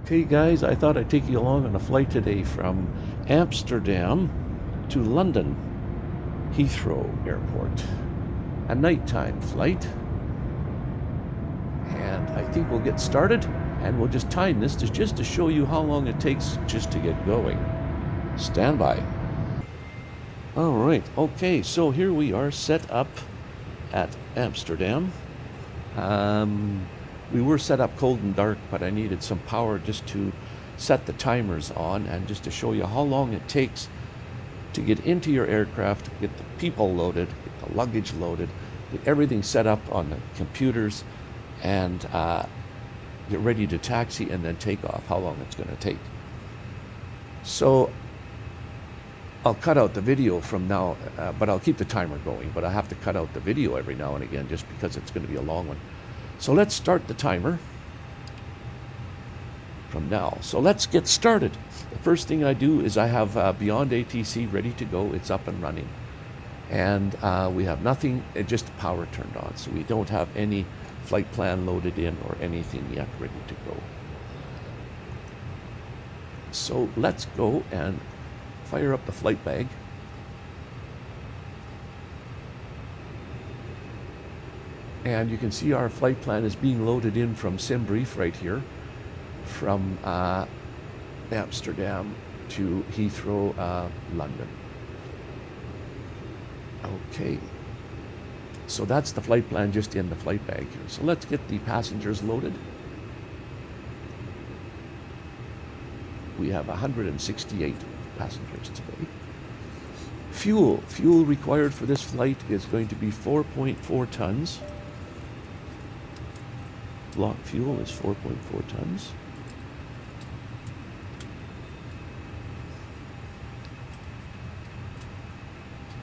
Okay guys, I thought I'd take you along on a flight today from Amsterdam to London, Heathrow Airport. A nighttime flight. And I think we'll get started and we'll just time this just to show you how long it takes just to get going. Stand by. All right, okay, so here we are set up at Amsterdam. We were set up cold and dark, but I needed some power just to set the timers on and just to show you how long it takes to get into your aircraft, get the people loaded, get the luggage loaded, get everything set up on the computers, and get ready to taxi and then take off, how long it's going to take. So I'll cut out the video from now, but I'll keep the timer going, but I have to cut out the video every now and again just because it's going to be a long one. So let's start the timer from now. So let's get started. The first thing I do is I have Beyond ATC ready to go. It's up and running. And we have nothing, just power turned on. So we don't have any flight plan loaded in or anything yet ready to go. So let's go and fire up the flight bag. And you can see our flight plan is being loaded in from SimBrief right here, from Amsterdam to Heathrow, London. Okay, so that's the flight plan just in the flight bag here. So let's get the passengers loaded. We have 168 passengers today. Fuel required for this flight is going to be 4.4 tons. Block fuel is 4.4 tons.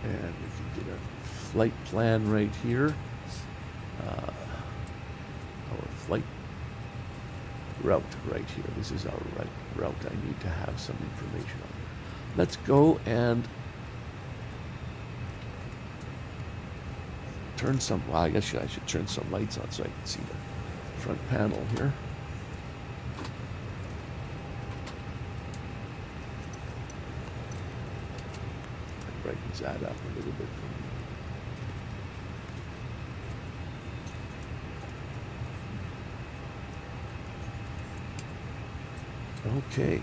And we can get a flight plan right here. Our flight route right here. This is our route. I need to have some information on it. Let's go and turn some, well, I guess I should turn some lights on so I can see the front panel here. That brightens that up a little bit for me. Okay.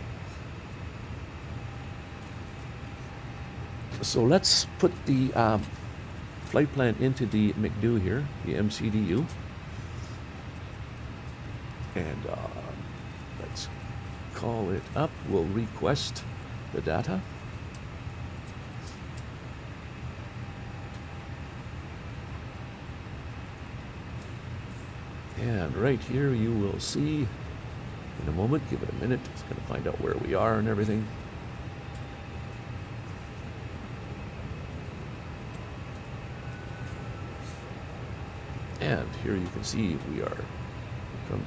So let's put the flight plan into the McDo here, the MCDU. And let's call it up. We'll request the data. And right here you will see, in a moment, give it a minute, it's going to find out where we are and everything. And here you can see we are from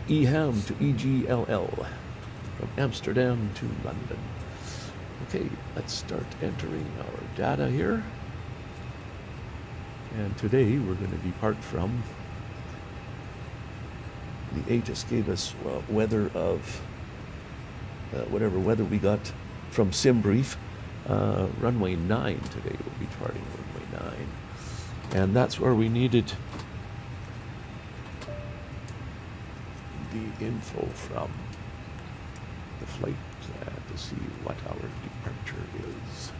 EHAM to EGLL, from Amsterdam to London. Okay, let's start entering our data here. And today we're going to depart from the ATIS gave us weather of whatever weather we got from SimBrief. Runway 9 today, we'll be departing runway 9. And that's where we needed the info from the flight plan to see what our departure is.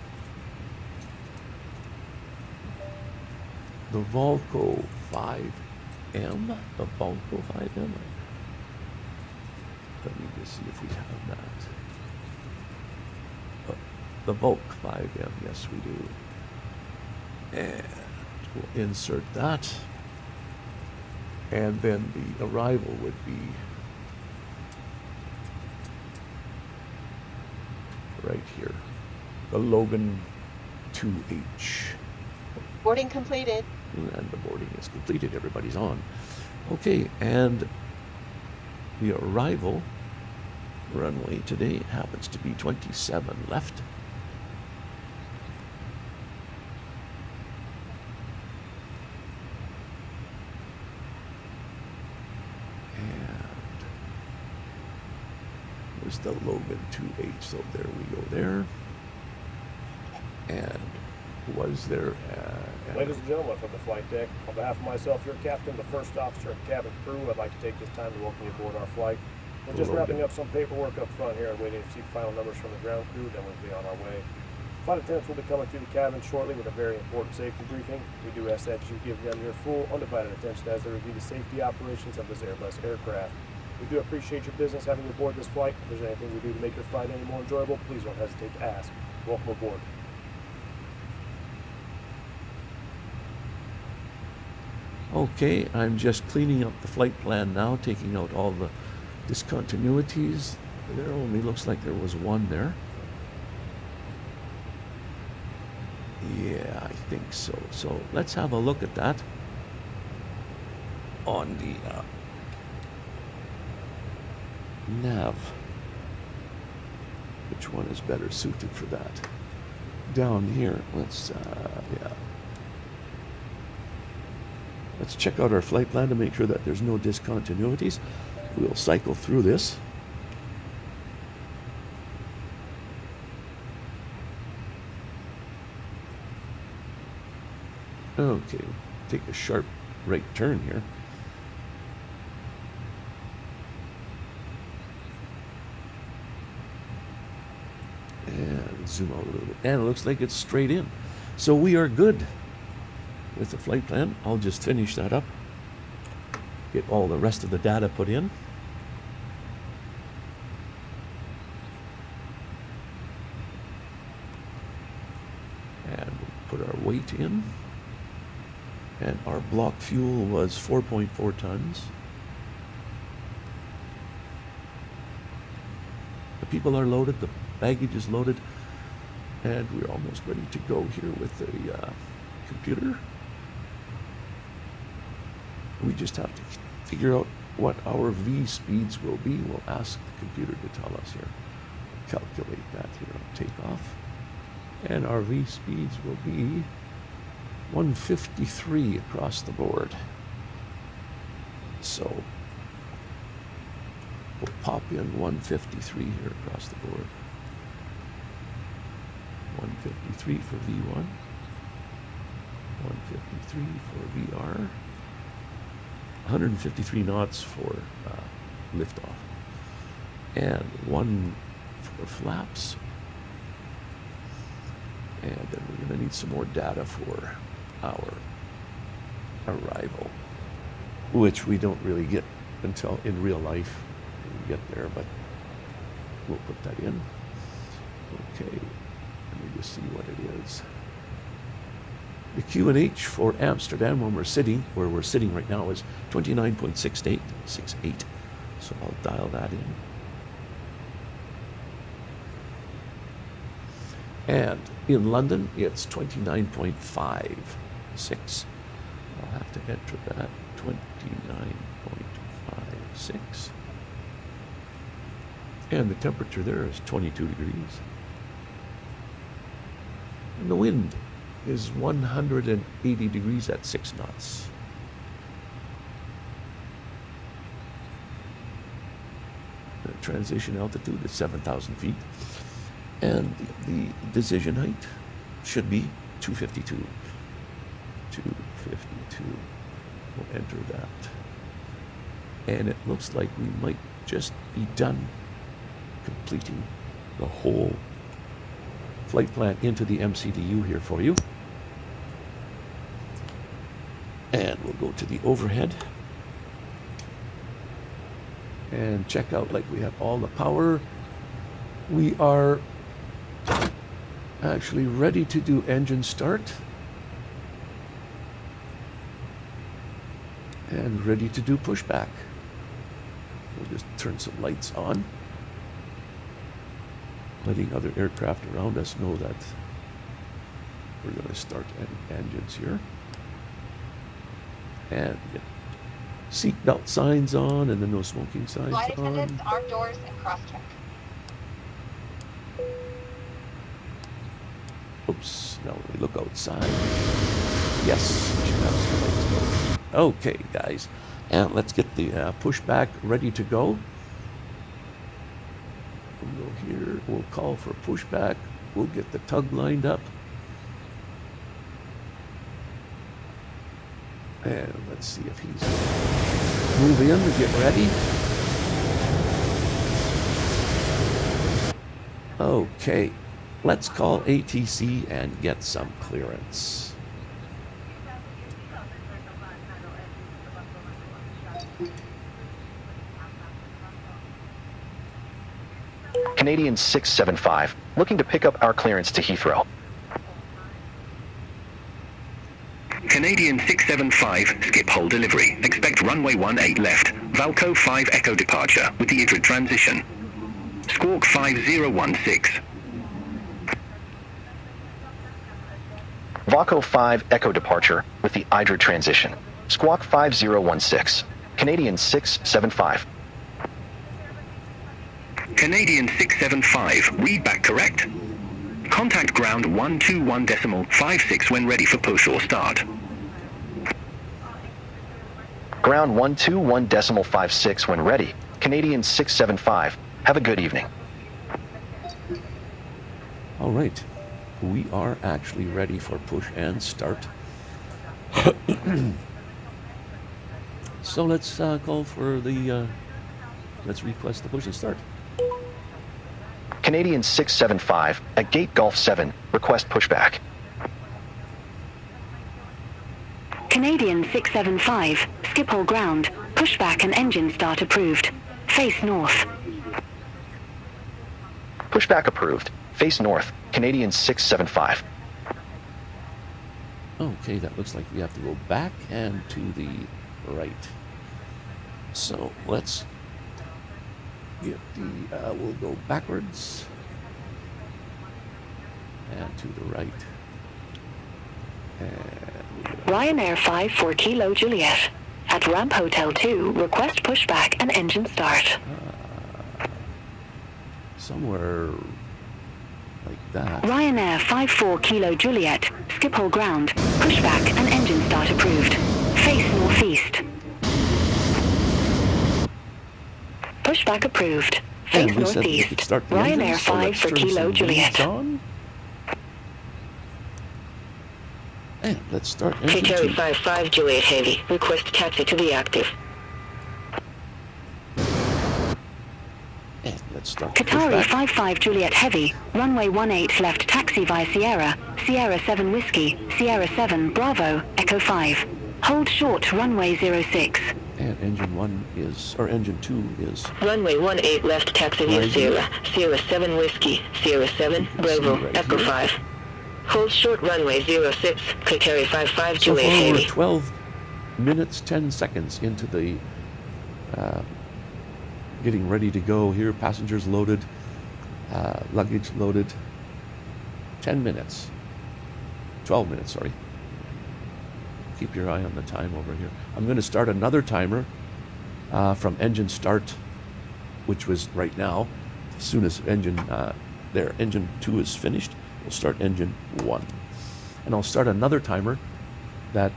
The Volco 5M, the Volco 5M. Let me just see if we have that. The Volk 5M, yes we do. And we'll insert that. And then the arrival would be right here. The Logan 2H. Boarding completed. And the boarding is completed. Everybody's on. Okay, and the arrival runway today happens to be 27 left. There's the Logan 2H, so there we go there. And was there... Ladies and gentlemen from the flight deck, on behalf of myself, your captain, the first officer, and cabin crew, I'd like to take this time to welcome you aboard our flight. We're just wrapping up some paperwork up front here and waiting to see final numbers from the ground crew, then we'll be on our way. Flight attendants will be coming through the cabin shortly with a very important safety briefing. We do ask that you give them your full, undivided attention as they review the safety operations of this Airbus aircraft. We do appreciate your business having you aboard this flight. If there's anything we do to make your flight any more enjoyable, please don't hesitate to ask. Welcome aboard. Okay, I'm just cleaning up the flight plan now, taking out all the discontinuities. There only looks like there was one there. Yeah, I think so. So let's have a look at that on the nav. Which one is better suited for that? Down here, let's, yeah. Let's check out our flight plan to make sure that there's no discontinuities. We'll cycle through this. Okay, take a sharp right turn here. And zoom out a little bit. And it looks like it's straight in. So we are good with the flight plan. I'll just finish that up. Get all the rest of the data put in. And we'll put our weight in. And our block fuel was 4.4 tons. The people are loaded, the baggage is loaded, and we're almost ready to go here with the computer. We just have to figure out what our V speeds will be. We'll ask the computer to tell us here. Calculate that here on takeoff. And our V speeds will be 153 across the board. So we'll pop in 153 here across the board. 153 for V1. 153 for VR. 153 knots for liftoff. And 1 for flaps. And then we're going to need some more data for our arrival, which we don't really get until in real life we get there, but we'll put that in. Okay, let me just see what it is. The QNH for Amsterdam where we're sitting right now is 29.68. So I'll dial that in. And in London, it's 29.56. I'll have to enter that, 29.56. And the temperature there is 22 degrees. And the wind is 180 degrees at 6 knots. The transition altitude is 7,000 feet. And the decision height should be 252. 252. We'll enter that. And it looks like we might just be done completing the whole flight plan into the MCDU here for you. And we'll go to the overhead and check out like we have all the power. We are actually ready to do engine start and ready to do pushback. We'll just turn some lights on, letting other aircraft around us know that we're going to start engines here. And get seatbelt signs on and the no smoking signs Flight on. attendants, arm doors, and cross-check. Oops, now when we look outside, yes, we should have some lights going. Okay, guys, and let's get the pushback ready to go. we'll call for pushback. We'll get the tug lined up. And let's see if he's move in to get ready. Okay, let's call ATC and get some clearance. Canadian 675, looking to pick up our clearance to Heathrow. Canadian 675, skip hold delivery. Expect runway 18 left. Valco 5 Echo departure with the IDRA transition. Squawk 5016. Valco 5 Echo departure with the IDRA transition. Squawk 5016. Canadian 675. Canadian 675, read back correct. Contact ground 121.56 when ready for push or start. Ground 121.56 when ready. Canadian 675. Have a good evening. All right, we are actually ready for push and start. So let's call for the, let's request the push and start. Canadian 675 at Gate Golf 7, request pushback. Canadian 675, skip all ground, pushback and engine start approved. Face north. Pushback approved. Face north. Canadian 675. Okay, that looks like we have to go back and to the right. So let's get the, we'll go backwards and to the right. And Ryanair 54 Kilo Juliet. At Ramp Hotel 2, request pushback and engine start. somewhere like that. Ryanair 54 Kilo Juliet, skip all ground, pushback and engine start approved. Face northeast. Pushback approved. Face And we said we northeast. could start the Ryanair engine, so 5 let's for turn Kilo some Juliet. leads on. And let's start engine Qatari 2. 55 Juliet Heavy, request taxi to be active. And let's start Qatari pushback. 55 Juliet Heavy, runway 18 left taxi via Sierra, Sierra 7 Whiskey, Sierra 7 Bravo, Echo 5. Hold short runway 06. And engine 1 is, or engine 2 is Runway 18 left taxi via Right. Sierra, Sierra 7 Whiskey, Sierra 7 can Bravo, see right Echo here. 5. Hold short runway 06, Qatari 55 So Juliet far we're Heavy. 12 minutes, 10 seconds into the getting ready to go here. Passengers loaded, luggage loaded. 10 minutes. 12 minutes, sorry. Keep your eye on the time over here. I'm going to start another timer from engine start, which was right now. As soon as engine, engine 2 is finished, we'll start engine 1. And I'll start another timer that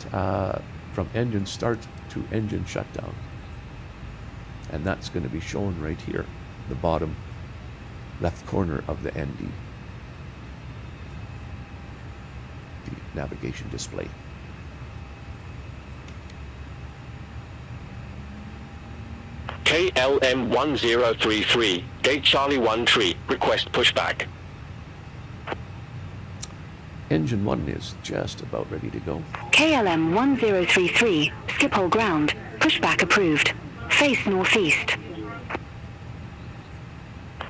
from engine start to engine shutdown. And that's going to be shown right here, the bottom left corner of the ND, the navigation display. KLM 1033, Gate Charlie 13, request pushback. Engine 1 is just about ready to go. KLM 1033, skip all ground, pushback approved. Face northeast.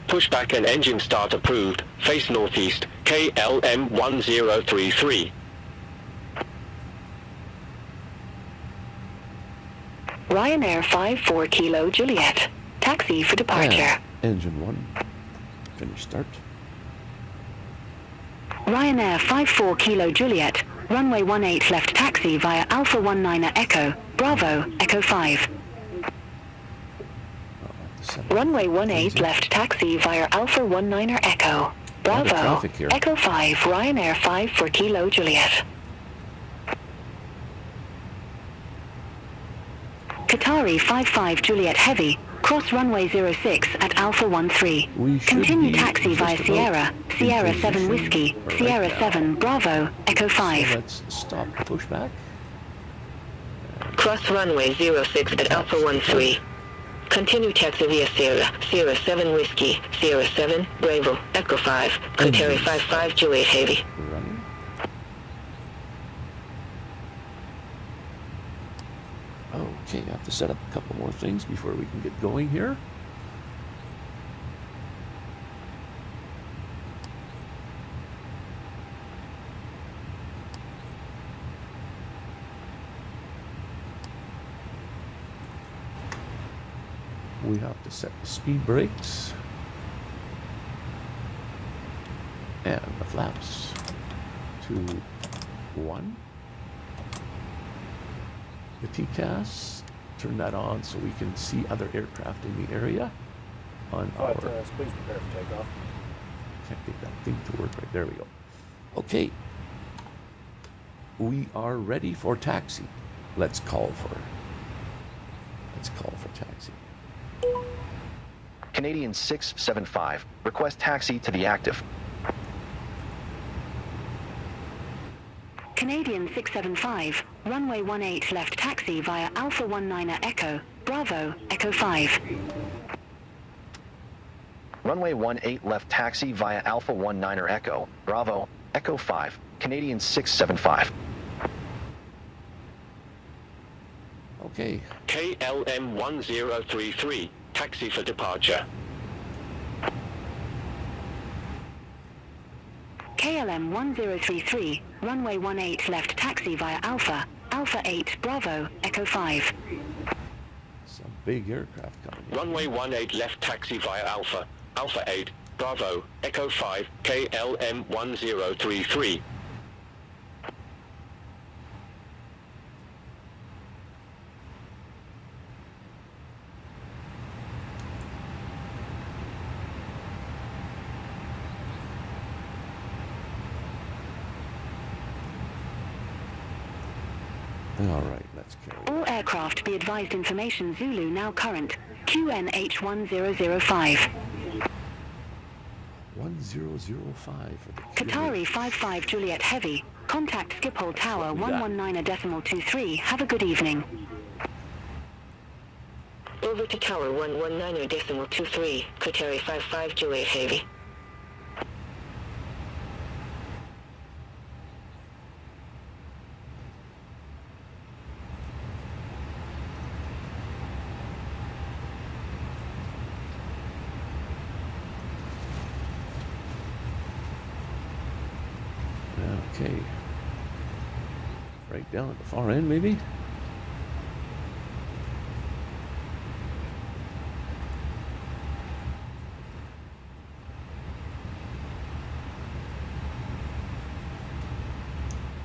Pushback and engine start approved. Face northeast. KLM 1033. Ryanair 54 Kilo Juliet. Taxi for departure. And engine 1, finish start. Ryanair 54 Kilo Juliet. Runway 18 left taxi via Alpha 19er Echo. Bravo, Echo 5. Runway 18 left taxi via Alpha 19er Echo. Lot of Bravo, traffic here. Echo 5, Ryanair 54 Kilo Juliet. Qatari 55 Juliet Heavy, Cross runway 06 at Alpha 13. We should Continue be taxi just via about Sierra, in Sierra 7 position Whiskey, right Sierra now. 7 Bravo, Echo So 5. let's stop the pushback. Cross runway 06 at Alpha 13. Continue taxi via Sierra, Sierra 7 Whiskey, Sierra 7 Bravo, Echo 5, Qatari 55 Juliet Heavy. Running. Okay, I have to set up a couple more things before we can get going here. We have to set the speed brakes and the flaps to 1. The TCAS, turn that on so we can see other aircraft in the area on our... Please prepare for takeoff. Can't get that thing to work right. There we go. Okay. We are ready for taxi. Let's call for taxi. Canadian 675, request taxi to the active. Canadian 675, runway 18 left taxi via Alpha 19er Echo, Bravo, Echo 5. Runway 18 left taxi via Alpha 19er Echo, Bravo, Echo 5, Canadian 675. Okay. KLM 1033, taxi for departure. KLM 1033, runway 18 left taxi via Alpha, Alpha 8 Bravo, Echo 5. Some big aircraft coming in. Runway 18 left taxi via Alpha, Alpha 8, Bravo, Echo 5, KLM 1033. All right, let's carry on. All aircraft be advised information Zulu now current, QNH 1005. 1005 for the Qatari 55 Juliet Heavy, contact Schiphol Tower 119.23. Have a good evening. Over to Tower 119.23, Qatari 55 Juliet Heavy. Okay. Right down at the far end, maybe?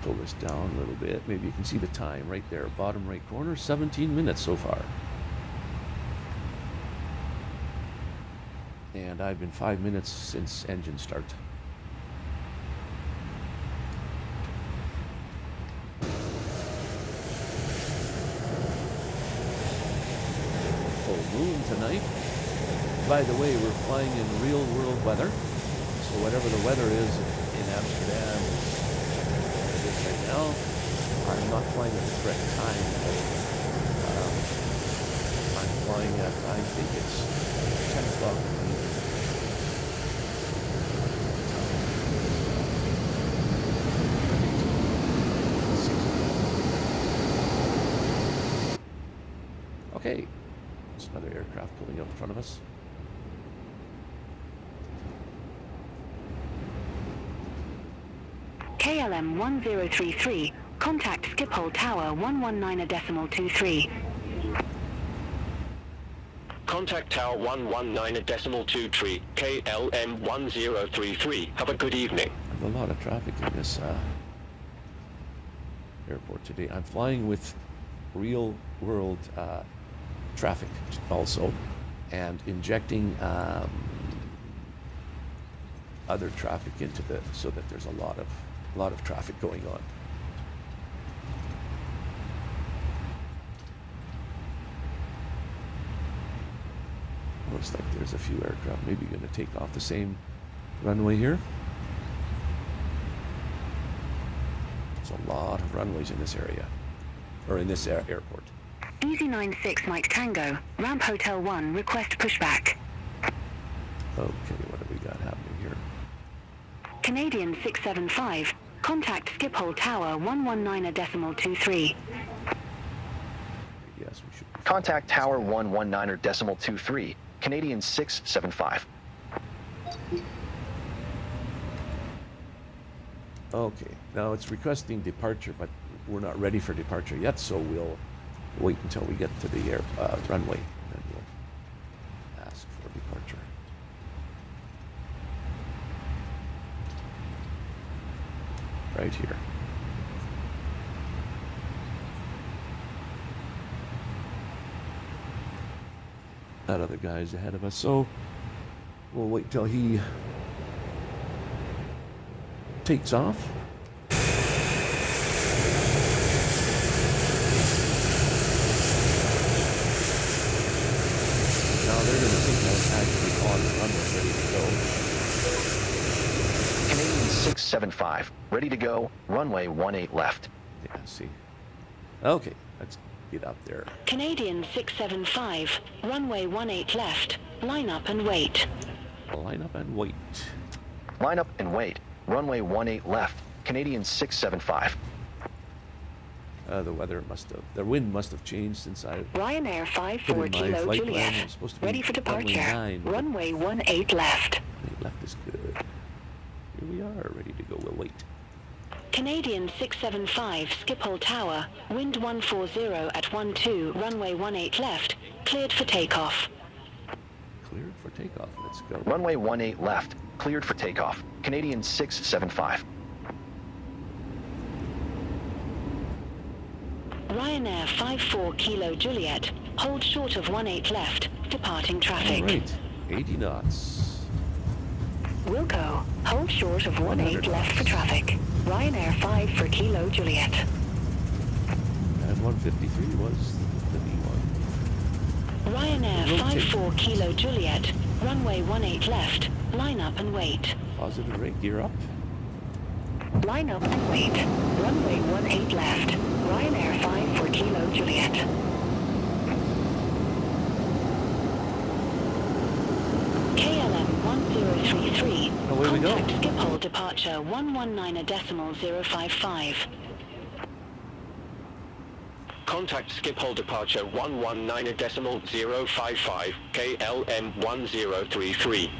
Pull this down a little bit. Maybe you can see the time right there, bottom right corner, 17 minutes so far. And I've been 5 minutes since engine start. Full moon tonight. By the way, we're flying in real world weather. So whatever the weather is in Amsterdam it is right now, I'm not flying at the correct time. I'm flying at, I think it's 10 o'clock. Okay, there's another aircraft pulling up in front of us. KLM 1033, contact Schiphol Tower 119.23. Contact Tower 119.23, KLM 1033. Have a good evening. There's a lot of traffic in this airport today. I'm flying with real world traffic also, and injecting other traffic into the, so that there's a lot of traffic going on. looks like there's a few aircraft maybe going to take off the same runway here. There's a lot of runways in this area, or in this airport. Easy 96 Mike Tango, Ramp Hotel 1, request pushback. Okay, what have we got happening here? Canadian 675, contact Schiphol Tower 119.23. Yes, we should. Contact Tower 119.23, Canadian 675. Okay, now it's requesting departure, but we're not ready for departure yet, so we'll wait until we get to the runway, and then we'll ask for departure. Right here. That other guy's ahead of us, so we'll wait till he takes off. Now they're going to think I'm actually on the runway, ready to go. Canadian 675, ready to go, runway 18 left. Yeah, see. Okay, let's get up there. Canadian 675, runway 18 left, line up and wait. Line up and wait. Line up and wait, runway 18 left, Canadian 675. The weather the wind must have changed since I Ryanair put 54 in my Kilo flight plan. Juliet, It's supposed to be ready for runway departure. 9, but Runway 18 left. left is good. Here we are, ready to go. We'll wait. Canadian 675, Schiphol Tower, wind 140 at 12, runway 18 left, cleared for takeoff. Cleared for takeoff. Let's go. Runway 18 left, cleared for takeoff, Canadian 675. Ryanair 54 Kilo Juliet, hold short of 18 left, departing traffic. All right, 80 knots. Wilco, hold short of 18 100 left for knots. traffic. Ryanair 5 for Kilo Juliet. And 153 was the B1. Ryanair Rotate. 54 Kilo Juliet, runway 18 left, line up and wait. Positive rate, gear up. Line up and wait. Runway 18 left, Ryanair 5 for Kilo Juliet. KLM 1033, Away we go. contact Schiphol departure 119.055. Contact Schiphol departure 119.055, KLM 1033.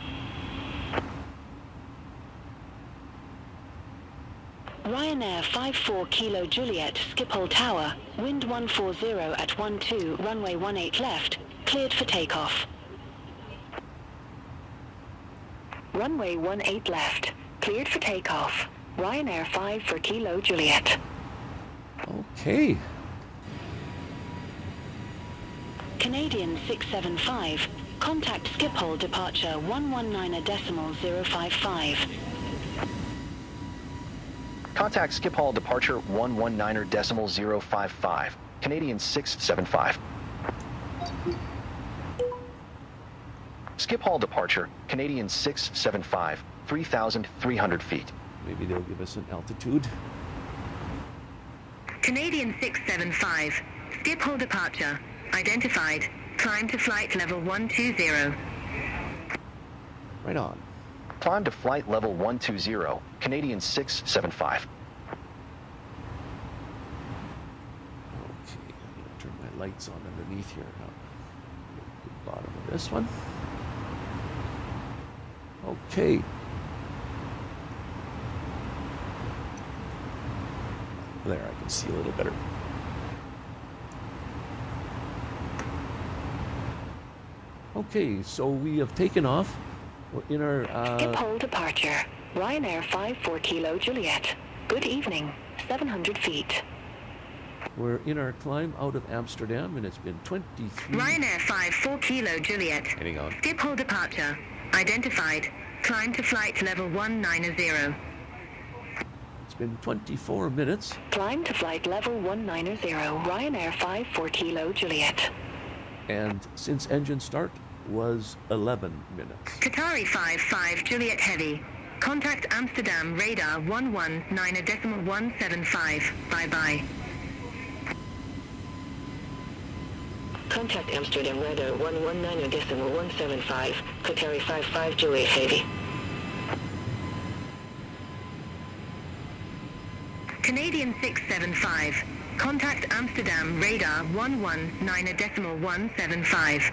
Ryanair 54 Kilo Juliet, Schiphol Tower, wind 140 at 12, runway 18 left, cleared for takeoff. Runway 18 left, cleared for takeoff. Ryanair 5 for Kilo Juliet. Okay. Canadian 675, contact Schiphol departure 119.055. Contact Schiphol departure 119.055, Canadian 675. Schiphol departure, Canadian 675, 3,300 feet. Maybe they'll give us an altitude. Canadian 675, Schiphol departure, identified, climb to flight level 120. Right on. Climb to flight level 120, Canadian 675. Okay, I'm going to turn my lights on underneath here now. The bottom of this one. Okay. There, I can see a little better. Okay, so we have taken off. We're in our Schiphol departure, Ryanair 54 Kilo Juliet. Good evening, 700 feet. we're in our climb out of Amsterdam, and it's been 23. Ryanair 54 Kilo Juliet. Hang on. Schiphol departure, identified, climb to flight level 190. It's been 24 minutes. Climb to flight level 190, Ryanair 54 Kilo Juliet. And since engine start, was 11 minutes. Qatari 55 Juliet Heavy. Contact Amsterdam radar 119.175. Bye-bye. Contact Amsterdam radar 119.175. Qatari 55 Juliet Heavy. Canadian 675. Contact Amsterdam radar 119.175.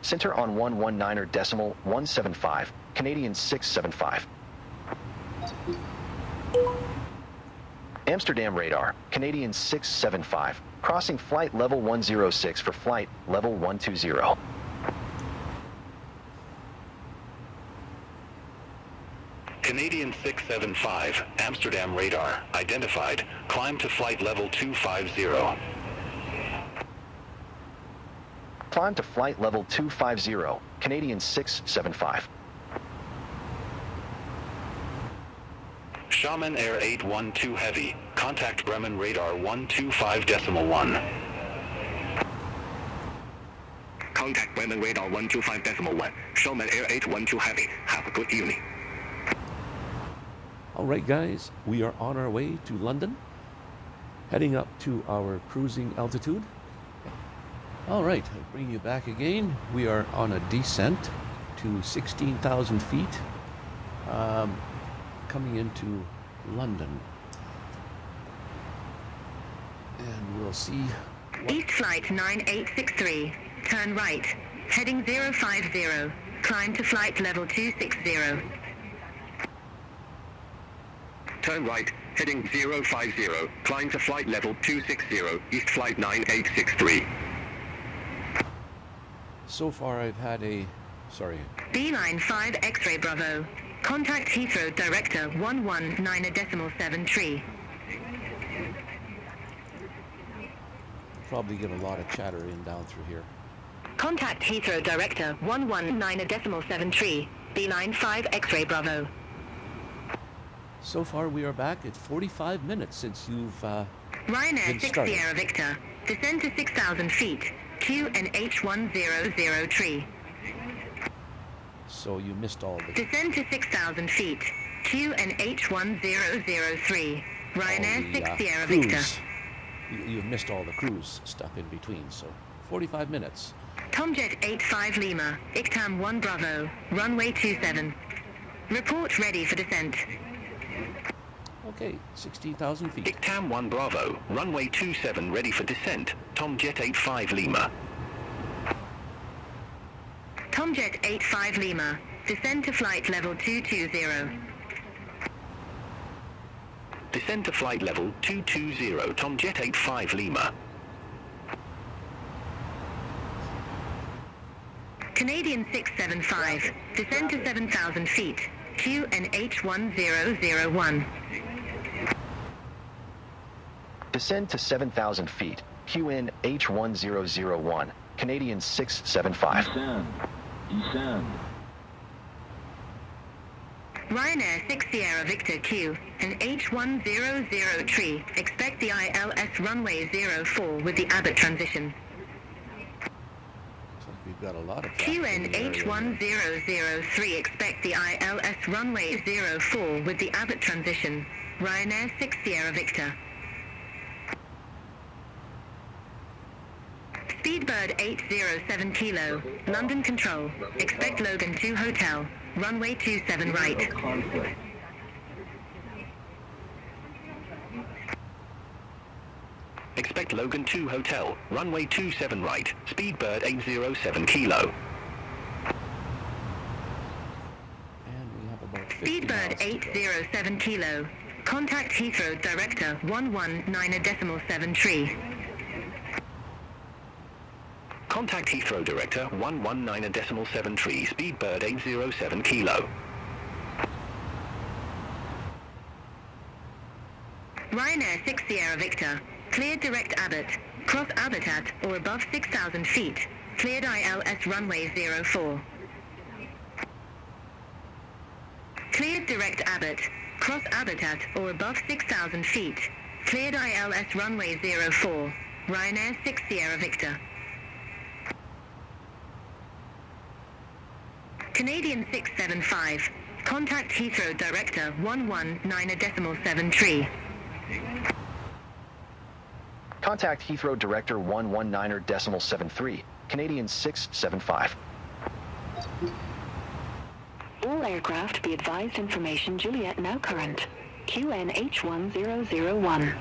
Center on 119.175, Canadian 675. Amsterdam radar, Canadian 675, crossing flight level 106 for flight level 120. Canadian 675, Amsterdam radar, identified. Climb to flight level 250. Climb to flight level 250, Canadian 675. Shaman Air 812 Heavy, contact Bremen radar 125.1. Contact Bremen radar 125.1. Shaman Air 812 Heavy, have a good evening. All right, guys, we are on our way to London, heading up to our cruising altitude. All right, I'll bring you back again. We are on a descent to 16,000 feet, coming into London. And we'll see. East flight 9863. Turn right. Heading 050. Climb to flight level 260. Turn right, heading 050, climb to flight level 260, East flight 9863. So far, I've had a, Beeline 5 X-ray Bravo. Contact Heathrow Director 119.73. probably get a lot of chatter in down through here. Contact Heathrow Director 119.73. Beeline 5 X-ray Bravo. So far, we are back at 45 minutes since you've Ryanair been 6 started. Sierra Victor. Descend to 6,000 feet. QNH 1003. So you missed all the... Descend to 6,000 feet. QNH 1003. Ryanair 6 Sierra Victor. cruise. You've missed all the cruise stuff in between, so 45 minutes. Tomjet 85 Lima. ICTAM 1 Bravo. Runway 27. Report ready for descent. Okay, 16,000 feet. ICTAM 1 Bravo, runway 27 ready for descent. Tomjet 85 Lima. Tomjet 85 Lima. Descend to flight level 220. Descend to flight level 220, Tomjet 85 Lima. Canadian 675. Descend to 7,000 feet. QNH 1001. Descend to 7,000 feet. QN H1001. Canadian 675. Descend. Ryanair 6 Sierra Victor Q and H100 tree. Expect the ILS runway 04 with the Abbott transition. Looks like we've got a lot of traffic in QN the area. H1003. Expect the ILS runway 04 with the Abbott transition. Ryanair 6 Sierra Victor. Speedbird 807 Kilo, London Control. Expect Logan 2 Hotel, runway 27 right. Expect Logan 2 Hotel, runway 27 right, Speedbird 807 Kilo. And we have about 50 Speedbird miles to go. 807 Kilo. Contact Heathrow Director 119.73. Contact Heathrow Director 119.73, Speedbird 807 Kilo. Ryanair 6 Sierra Victor. Cleared direct Abbott. Cross Abbott at or above 6,000 feet. Cleared ILS runway 04. Cleared direct Abbott. Cross Abbott at or above 6,000 feet. Cleared ILS runway 04. Ryanair 6 Sierra Victor. Canadian 675. Contact Heathrow Director 119.73. Contact Heathrow Director 119.73, Canadian 675. All aircraft be advised information Juliet now current. QNH1001.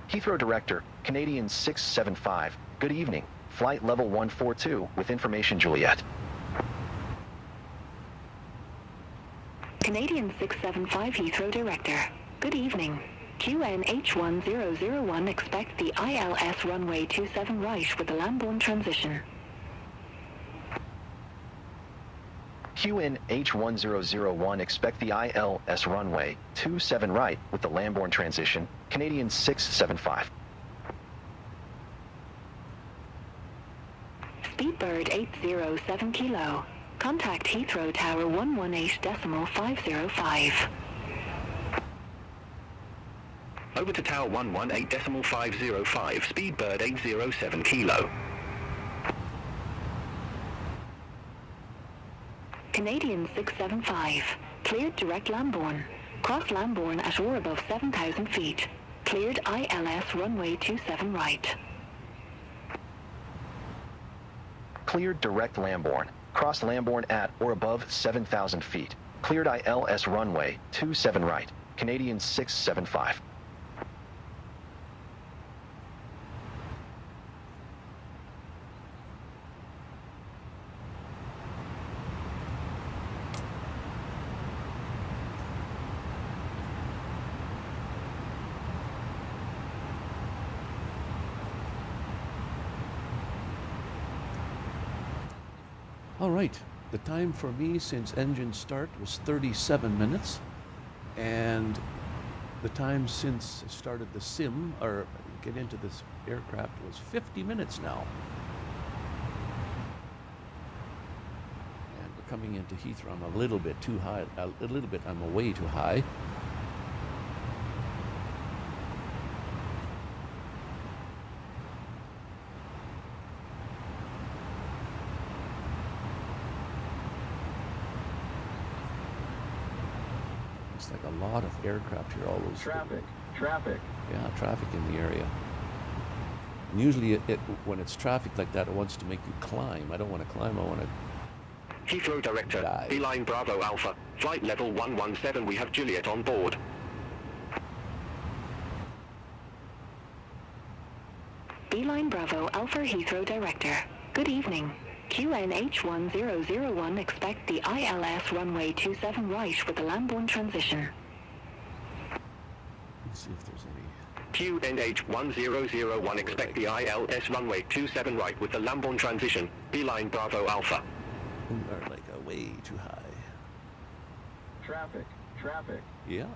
Heathrow Director, Canadian 675. Good evening. Flight level 142 with information Juliet. Canadian 675 Heathrow Director. Good evening. QNH1001 expect the ILS runway 27 right with the Lambourne transition. QNH1001 expect the ILS runway 27 right with the Lambourne transition, Canadian 675. Speedbird 807 Kilo. Contact Heathrow Tower 118.505. Over to Tower 118.505, Speedbird 807 Kilo. Canadian 675. Cleared direct Lambourne. Cross Lambourne at or above 7,000 feet. Cleared ILS runway 27 right. Cleared direct Lambourne. Cross Lambourne at or above 7,000 feet. Cleared ILS runway 27 right. Canadian 675. All right, the time for me since engine start was 37 minutes, and the time since I started the sim, or get into this aircraft, was 50 minutes now. And we're coming into Heathrow. I'm a little bit too high, I'm way too high. Like a lot of aircraft here, all those Traffic. Yeah, traffic in the area. And usually when it's traffic like that, it wants to make you climb. I don't want to climb, I want to Heathrow Director, dive. Beeline Bravo Alpha, flight level 117, we have Juliet on board. Beeline Bravo Alpha Heathrow Director. Good evening. QNH1001 expect the ILS runway 27 right with the Lambourne transition. Let's see if there's any. QNH1001 expect the ILS runway 27 right with the Lambourne transition, Beeline Bravo Alpha. We are like way too high. Traffic. Yeah.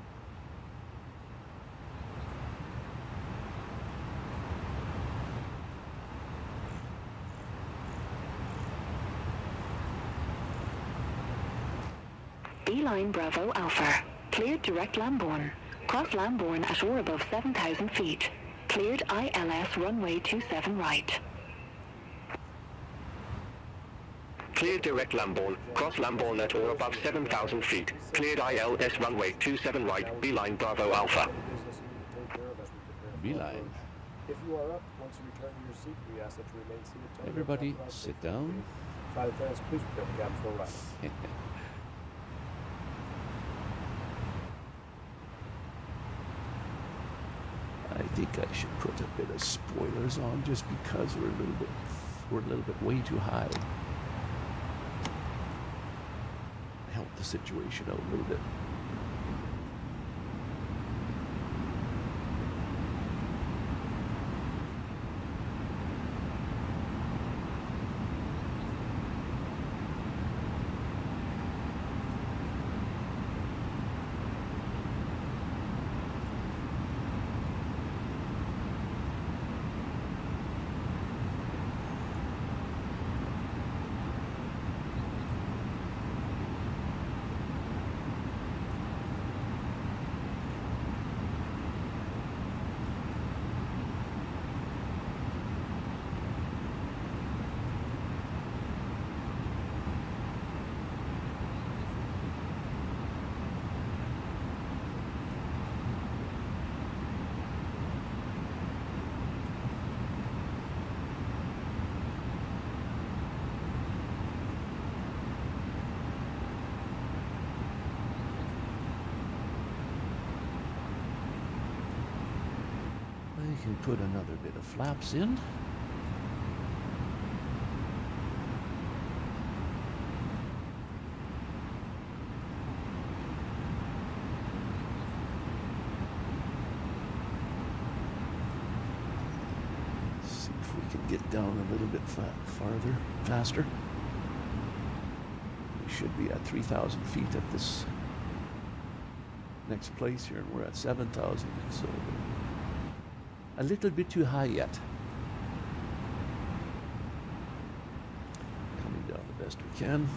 Beeline Bravo Alpha. Cleared direct Lambourne. Cross Lambourne at or above 7,000 feet. Cleared ILS runway 27 right. Cleared direct Lambourne, cross Lambourne at or above 7,000 feet. Cleared ILS runway 27 right, Beeline Bravo Alpha. Beeline. If you are up, once you return to your seat, we ask that you remain seated. Till Everybody, the aircraft sit is down. Flight attendants, please prepare the cabin for arrival. I think I should put a bit of spoilers on just because we're a little bit way too high. Help the situation out a little bit. can put another bit of flaps in. See if we can get down a little bit farther, faster. We should be at 3,000 feet at this next place here, and we're at 7,000, so a little bit too high yet. Coming down the best we can.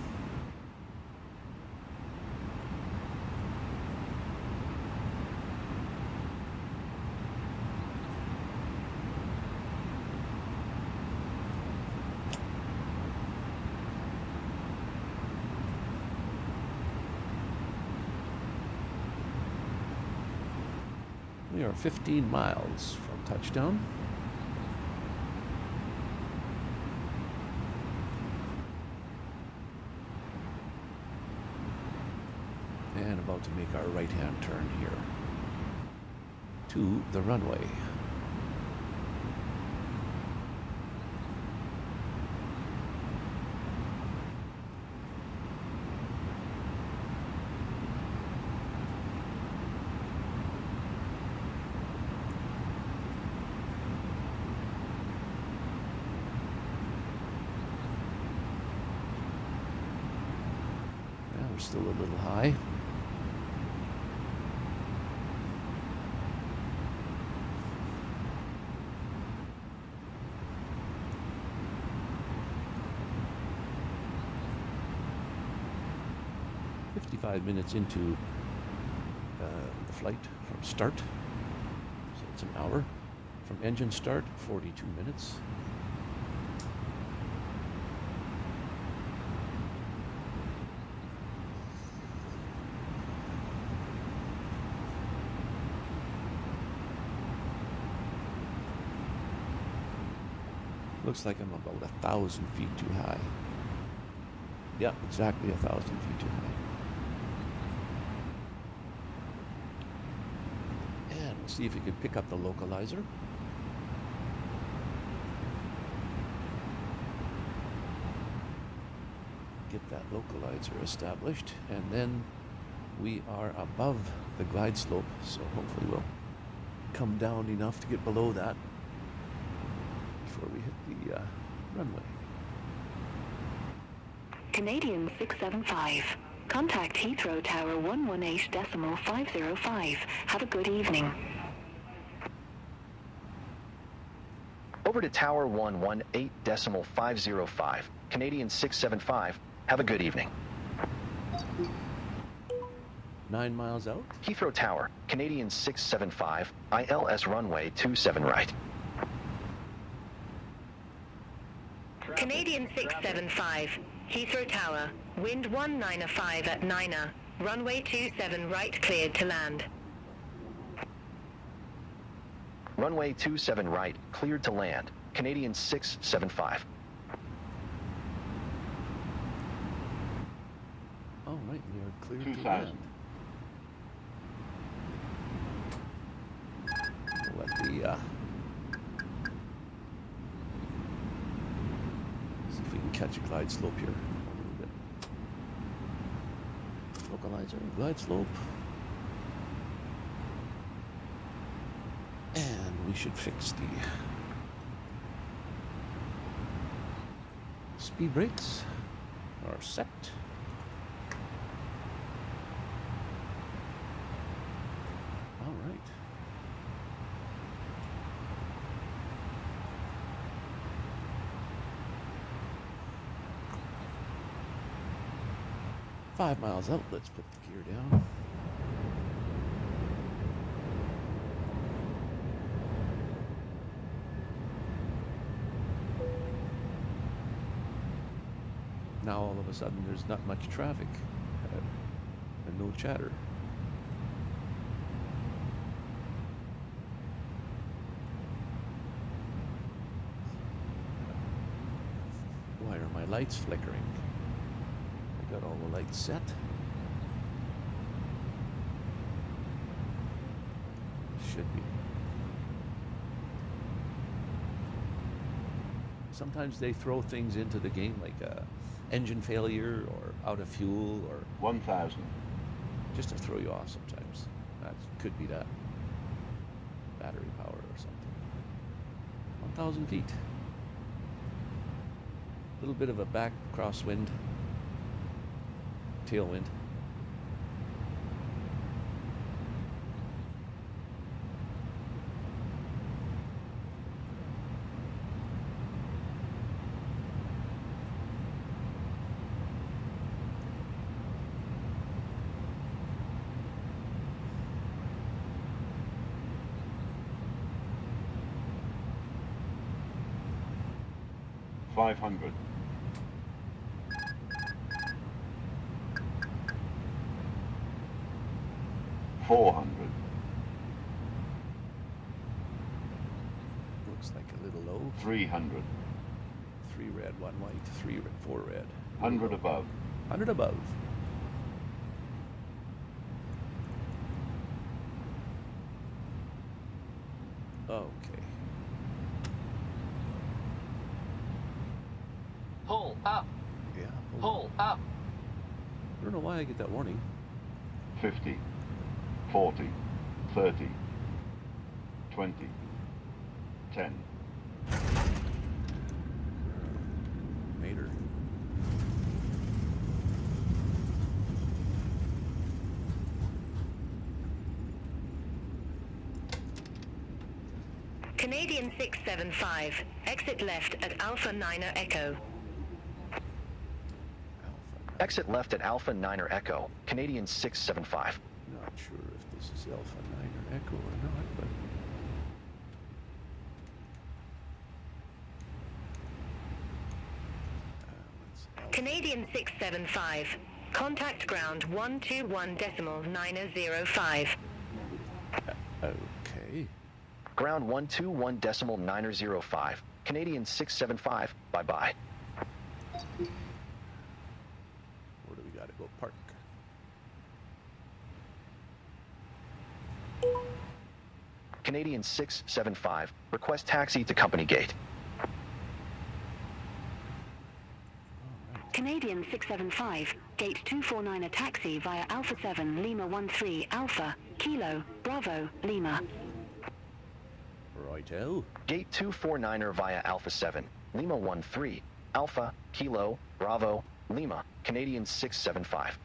We are 15 miles from touchdown. And about to make our right-hand turn here to the runway. We're still a little high. Minutes into the flight from start, so it's an hour from engine start, 42 minutes. Looks like I'm about 1,000 feet too high. Yep, exactly 1,000 feet too high. And we'll see if we can pick up the localizer. Get that localizer established, and then we are above the glide slope, so hopefully we'll come down enough to get below that before we hit the runway. Canadian 675. Contact Heathrow Tower 118.505. Have a good evening. Over to Tower 118.505. Canadian 675. Have a good evening. 9 miles out. Heathrow Tower, Canadian 675, ILS runway 27 right. Canadian 675, Heathrow Tower, wind 195 at 9er, runway 27 right cleared to land. Runway 27 right, cleared to land. Canadian 675. All right, we are clear to land. We'll let the see if we can catch a glide slope here a little bit. Localizer, glide slope. And we should fix the speed brakes are set. All right. Five miles out, let's put the gear down. Now all of a sudden there's not much traffic and no chatter. Why are my lights flickering? I got all the lights set. Should be. sometimes they throw things into the game like engine failure or out of fuel or 1,000. just to throw you off sometimes. That could be that. Battery power or something. 1,000 feet. A little bit of a back crosswind. Tailwind. $500. $400. Looks like a little low. $300. 3 red, 1 white, 3 red, 4 red. 100 above. 100 above. Okay. Pull up. Yeah. Pull up. I don't know why I get that warning. 50. 40. 30. 20. 10. Mater. Canadian 675, exit left at Alpha Niner Echo. Alpha. Exit left at Alpha Niner Echo, Canadian 675. Not sure if this is Alpha 9 or Echo or not, but it's Alpha. Canadian 675, contact ground 121.905. Okay. Ground 121.905. Canadian 675. Bye-bye. Where do we gotta go park? Canadian 675. Request taxi to company gate. Canadian 675, gate 249 a taxi via Alpha 7 Lima 13 Alpha, Kilo, Bravo, Lima. Righto. Gate 249er via Alpha 7, Lima 13, Alpha, Kilo, Bravo, Lima, Canadian 675.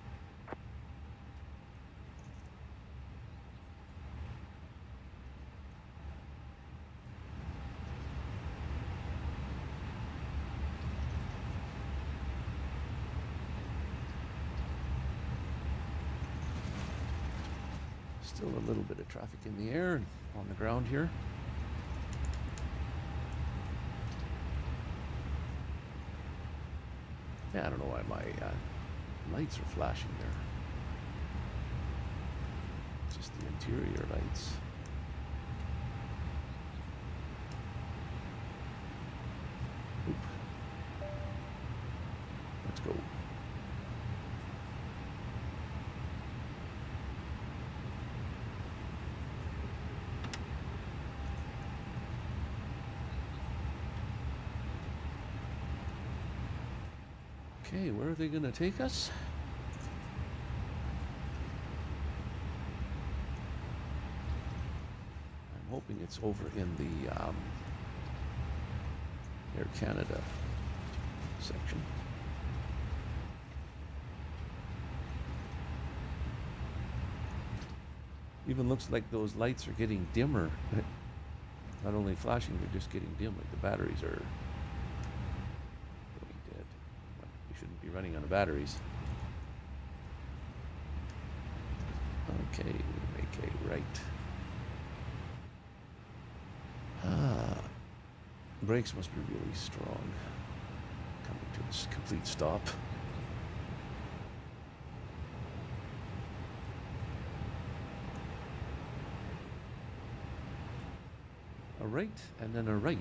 Still a little bit of traffic in the air and on the ground here. Yeah, I don't know why my lights are flashing there. It's just the interior lights. Oop. Let's go. Okay, where are they going to take us? I'm hoping it's over in the Air Canada section. Even looks like those lights are getting dimmer. Not only flashing, they're just getting dim, like the batteries are going dead. But we shouldn't be running on the batteries. Okay, make a right. Brakes must be really strong. Coming to this complete stop. A right and then a right.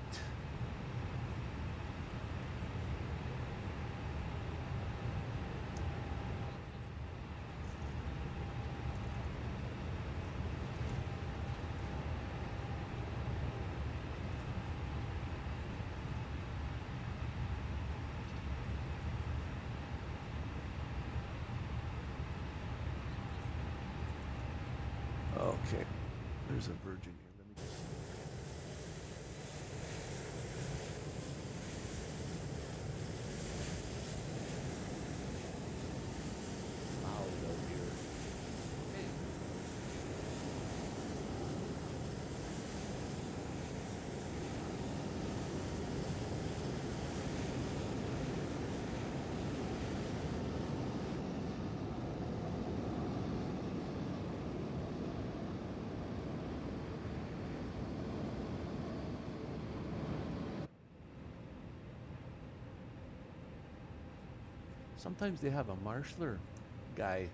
Okay, there's a Virgin here. Let me just... loud out here. Okay. Sometimes they have a marshaller guy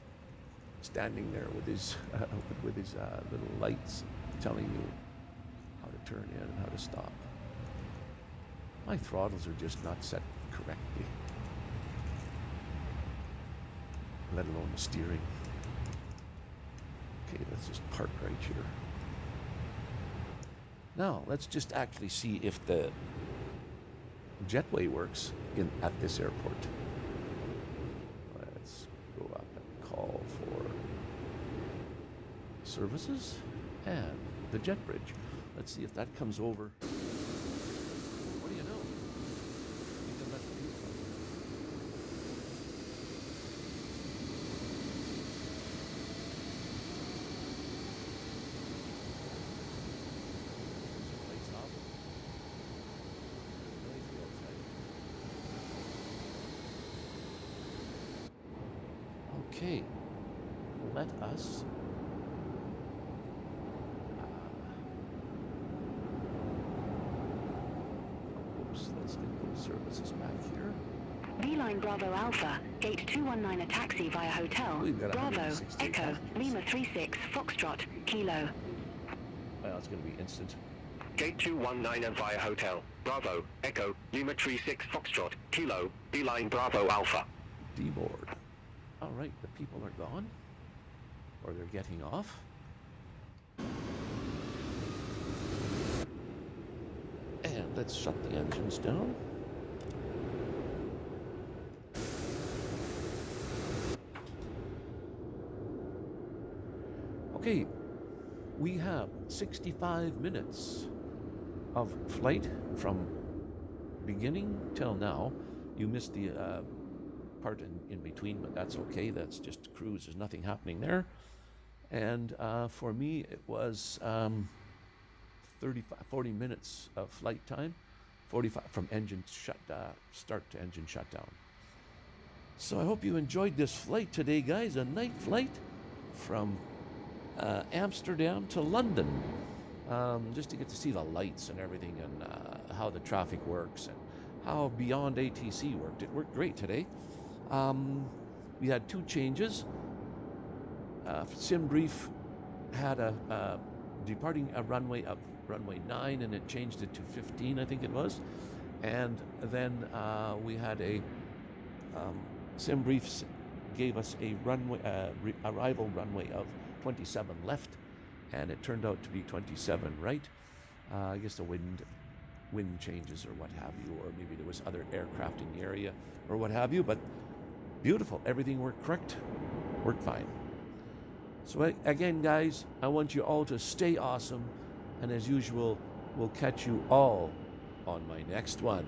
standing there with his little lights telling you how to turn in and how to stop. My throttles are just not set correctly, let alone the steering. Okay, let's just park right here. Now, let's just actually see if the jetway works at this airport. Let's go up and call for services and the jet bridge. Let's see if that comes over. What do you know? We can let the people know. Lights off. Noisy outside. Okay, let us let's get those services back here. V-Line Bravo Alpha, gate 219 a taxi via hotel, We've got Bravo, 168 Echo, passengers. Lima 36, Foxtrot, Kilo. Well, it's going to be instant. Gate 219 and via hotel. Bravo, Echo, Lima 36 Foxtrot, Kilo, B-Line Bravo Alpha. D-board. All right, the people are gone, or they're getting off. And let's shut the engines down. Okay, we have 65 minutes of flight from beginning till now. You missed the part in between, but that's okay. That's just cruise. There's nothing happening there. And for me, it was 40 minutes of flight time, 45 from engine start to engine shutdown. So I hope you enjoyed this flight today, guys. A night flight from Amsterdam to London, just to get to see the lights and everything, and how the traffic works and how Beyond ATC worked. It worked great today. We had two changes. SimBrief had departing a runway of runway 9, and it changed it to 15, I think it was. And then we had a SimBrief gave us a runway arrival runway of 27 left, and it turned out to be 27 right. I guess the wind changes or what have you, or maybe there was other aircraft in the area or what have you, but beautiful. Everything worked correct, worked fine. So again, guys, I want you all to stay awesome, and as usual, we'll catch you all on my next one.